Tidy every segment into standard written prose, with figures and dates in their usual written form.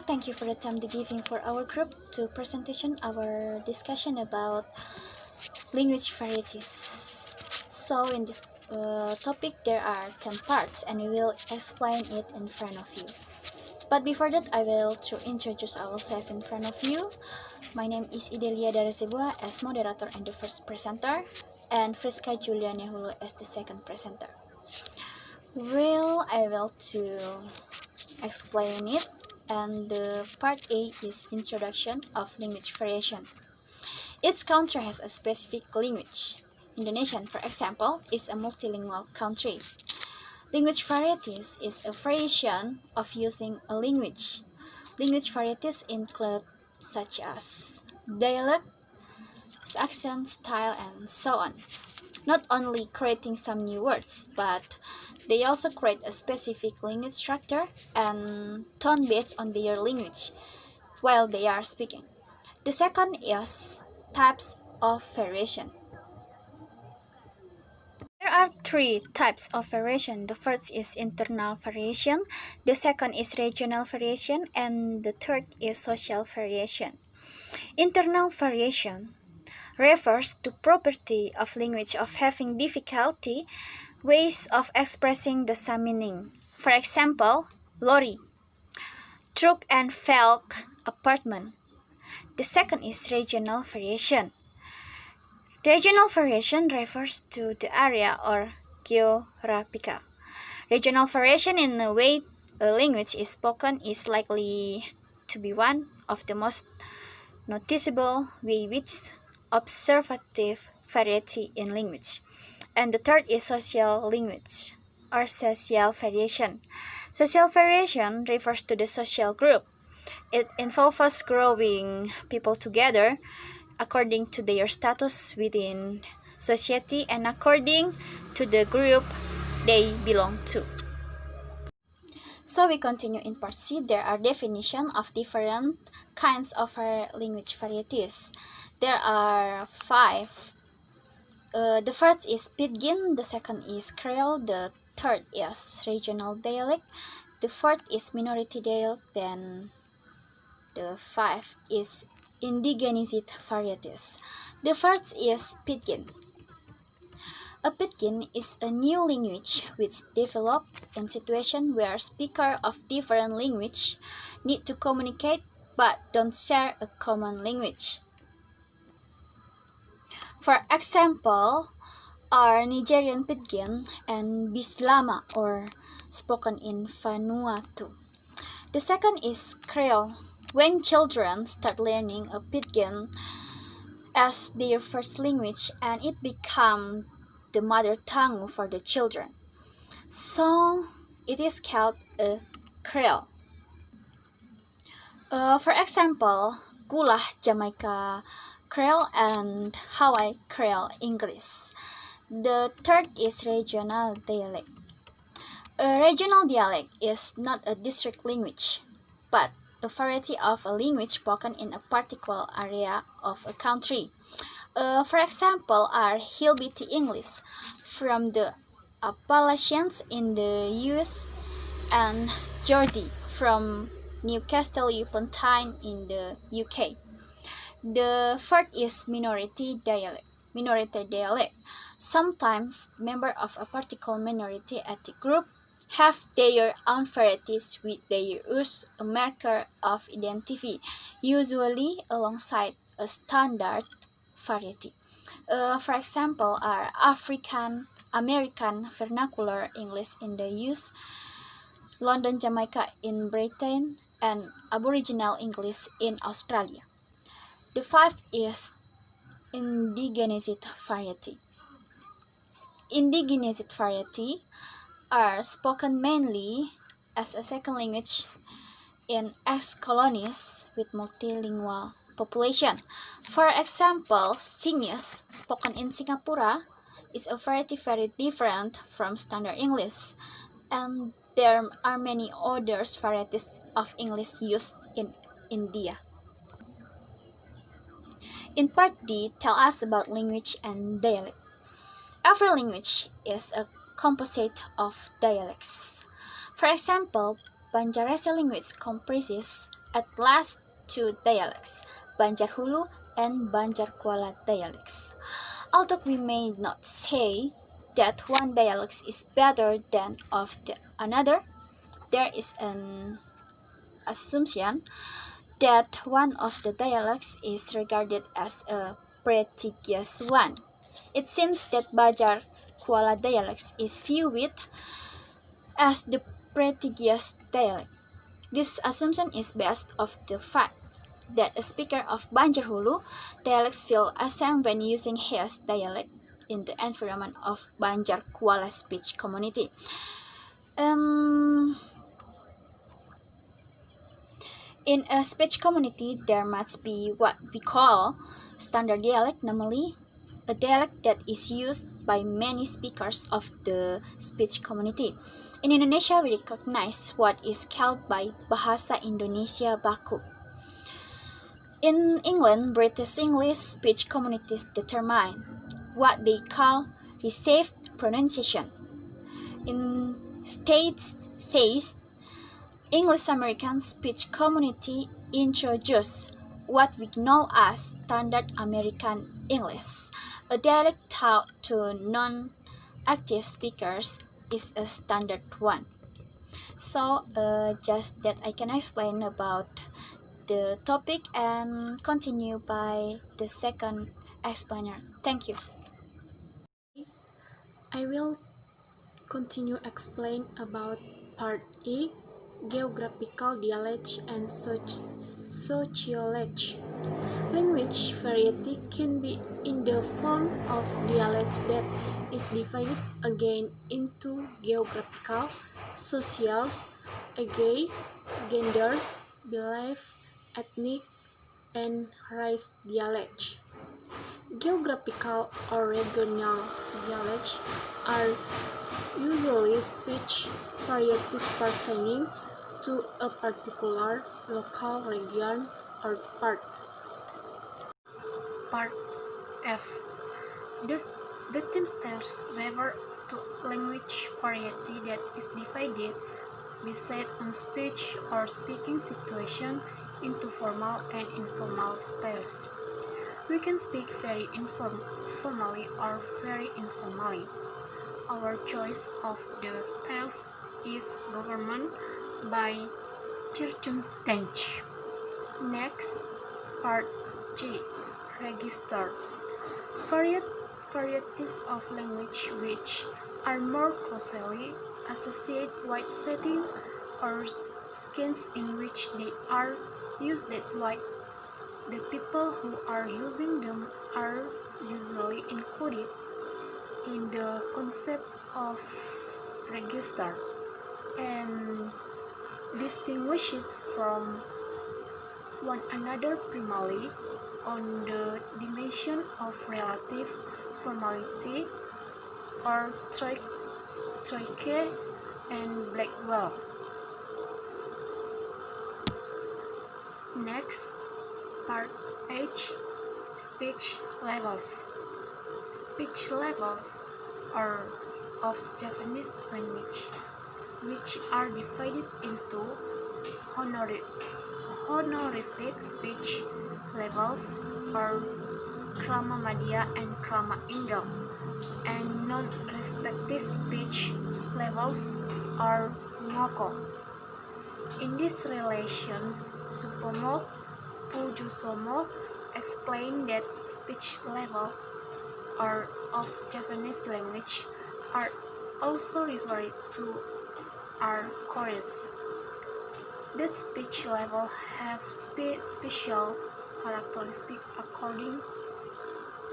thank you for the time to giving for our group to presentation our discussion about language varieties. So in this topic there are 10 parts and we will explain it in front of you. But before that I will to introduce ourselves in front of you. My name is Idelia Darazibua as moderator and the first presenter, and Friska Julia Nehulu as the second presenter. I will to explain it, and the part A is introduction of language variation. Each country has a specific language. Indonesia, for example, is a multilingual country. Language varieties is a variation of using a language. Language varieties include such as dialect, accent, style, and so on. Not only creating some new words, but they also create a specific language structure and tone based on their language while they are speaking. The second is types of variation. There are three types of variation. The first is internal variation, the second is regional variation, and the third is social variation. Internal variation refers to property of language of having difficulty ways of expressing the same meaning. For example, lorry, truck and felt apartment. The second is regional variation. Regional variation refers to the area or geographical. Regional variation in the way a language is spoken is likely to be one of the most noticeable way which observative variety in language. And the third is social language or social variation. Social variation refers to the social group. It involves growing people together according to their status within society and according to the group they belong to. So we continue in part C. There are definitions of different kinds of language varieties. There are 5. The first is Pidgin, the second is Creole, the third is regional dialect, the fourth is minority dialect, then the fifth is indigenized varieties. The first is Pidgin. A Pidgin is a new language which developed in situations where speakers of different language need to communicate but don't share a common language. For example, are Nigerian Pidgin and Bislama, or spoken in Vanuatu. The second is Creole. When children start learning a Pidgin as their first language and it becomes the mother tongue for the children, so it is called a Creole. For example, Gulah Jamaica Creole and Hawaii Creole English. The third is regional dialect. A regional dialect is not a district language, but a variety of a language spoken in a particular area of a country. For example, are Hillbilly English from the Appalachians in the US and Geordie from Newcastle upon Tyne in the UK. The fourth is minority dialect. Minority dialect. Sometimes members of a particular minority ethnic group have their own varieties which they use a marker of identity, usually alongside a standard variety. For example, are African American Vernacular English in the US, London Jamaica in Britain, and Aboriginal English in Australia. The fifth is indigenized variety. Indigenized variety are spoken mainly as a second language in ex-colonies with multilingual population. For example, Singlish, spoken in Singapore, is a variety very different from standard English, and there are many other varieties of English used in India. In part D, tell us about language and dialect. Every language is a composite of dialects. For example, Banjarese language comprises At last, two dialects, Banjar Hulu and Banjar Kuala dialects. Although we may not say that one dialect is better than of the another, there is an assumption that one of the dialects is regarded as a prestigious one. It seems that Bajar Kuala dialects is viewed as the prestigious dialect. This assumption is based on the fact that a speaker of Banjar Hulu dialects feel ashamed when using his dialect in the environment of Banjar Kuala speech community. Um, in a speech community, there must be what we call standard dialect, namely a dialect that is used by many speakers of the speech community. In Indonesia, we recognize what is called by Bahasa Indonesia Baku. In England, British English speech communities determine what they call received pronunciation. In States, English American speech community introduced what we know as Standard American English. A dialect taught to non-active speakers is a standard one. So, just that I can explain about the topic and continue by the second explainer. Thank you. I will continue explain about part E, geographical dialect and sociology. Language variety can be in the form of dialect that is divided again into geographical, social, age, gender, belief, ethnic, and race dialect. Geographical or regional dialects are usually speech varieties pertaining to a particular local region or part. Part F. The term styles refer to language variety that is divided based on speech or speaking situation into formal and informal styles. We can speak very formally or very informally. Our choice of the styles is governed by circumstance. Next, part G, register. Varieties of language which are more closely associated with setting or skins in which they are used that way. The people who are using them are usually included in the concept of register and distinguish it from one another primarily on the dimension of relative formality or troike and Blackwell. Next, part H, speech levels. Speech levels are of Japanese language, which are divided into honorific speech levels or krama madya and krama engel, and non-respective speech levels or ngoko. In these relations, Supomo Pujusomo explained that speech level or of Japanese language are also referred to are chorus. That speech level have special characteristics according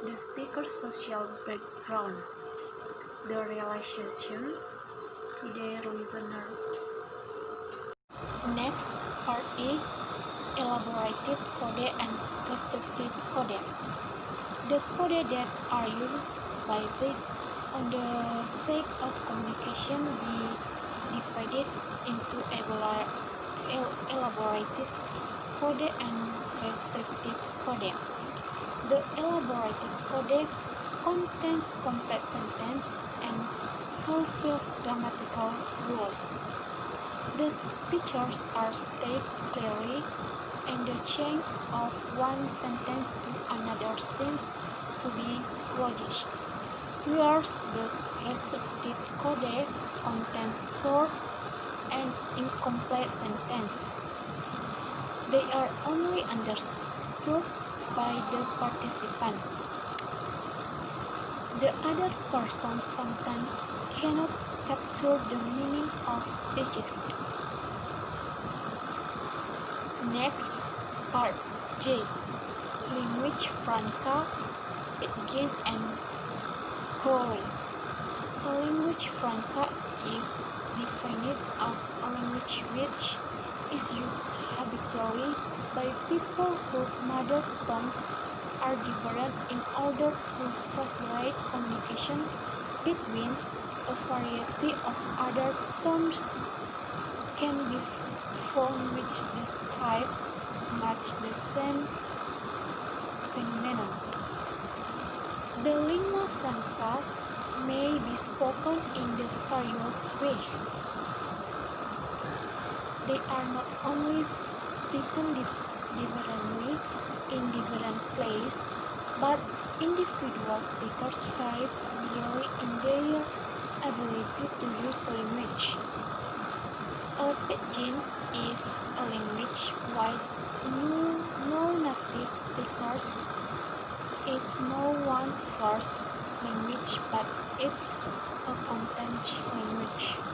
the speaker's social background, the relation to their listener. Next, part A, elaborated code and restricted code. The code that are used by sake on the sake of communication be divided into elaborated code and restricted code. The elaborated code contains complex sentences and fulfills grammatical rules. The features are stated clearly, and the change of one sentence to another seems to be logical. Whereas the restricted code contains short and incomplete sentences. They are only understood by the participants. The other person sometimes cannot capture the meaning of speeches. Next, part J. Language franca, Pitkin and Crowley. A language franca is defined as a language which is used habitually by people whose mother tongues are different in order to facilitate communication between a variety of other terms can be found which describe much the same phenomenon. The lingua francas may be spoken in the various ways. They are not only spoken differently in different places, but individual speakers vary greatly in their ability to use language. A pidgin is a language while no native speakers. It's no one's first language, but it's a content language.